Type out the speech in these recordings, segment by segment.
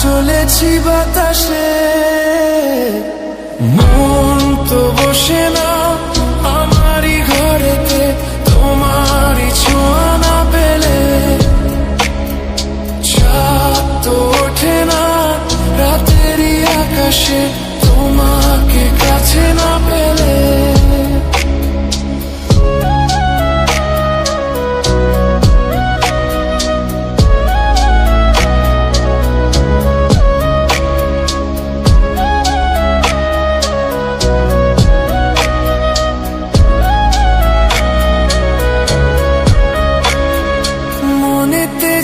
চলেছি বাতাসে, মন তো বসে না আমারই ঘরেতে, তোমারই ছোঁয়া না পেলে। চাঁদ তো ওঠে না রাতেরই আকাশে, তোমাকে কাছে না পেলে।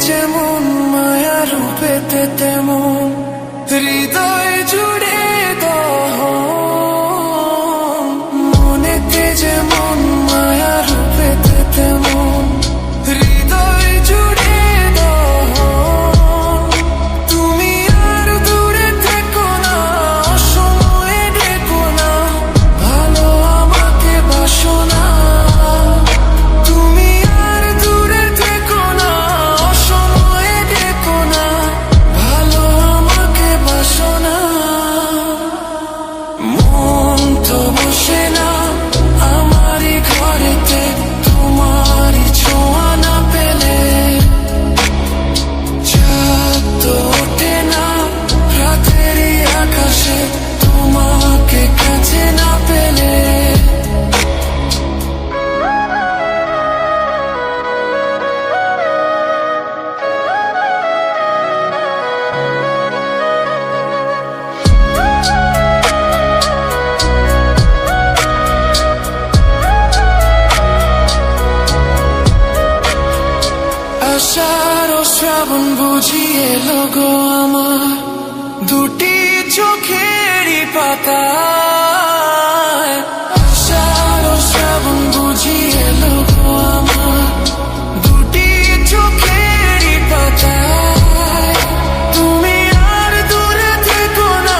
যেমন মায়া রূপেতে তেমন হৃদয় জুড়ে দহন, মনেতে যেমন মায়া রূপেতে তেমন হৃদয় জুড়ে দহন। তুমি আর দূরে থেকো না, সময়ে ডেকো না, ভালো আমাকে বাসো না। আষাঢ় শ্রাবণ বুঝিয়ে এলো গো আমার দুটি চোখেরই পাতায়। আষাঢ় শ্রাবণ বুঝিয়ে এলো গো আমার দুটি চোখেরই পাতায়। তুমি আর দূরে থেকো না,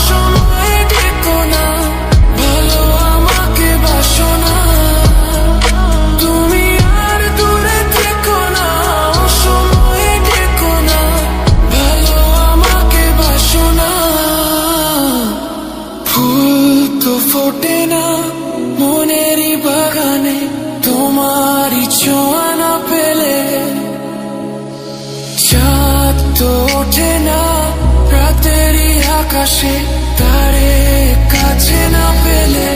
সময় ডেকো না, ভালো আমাকে বাসো না। তুমি আর দূরে থেকো না, সময় ডেকো না, ভালো আমাকে বাসো না। ফুল তো ফোটে না মনেরই বাগানে, তোমারই ছোঁয়া না পেলে। চাঁদ তো ওঠে না রাতেরই আকাশে, তারে কাছে না পেলে।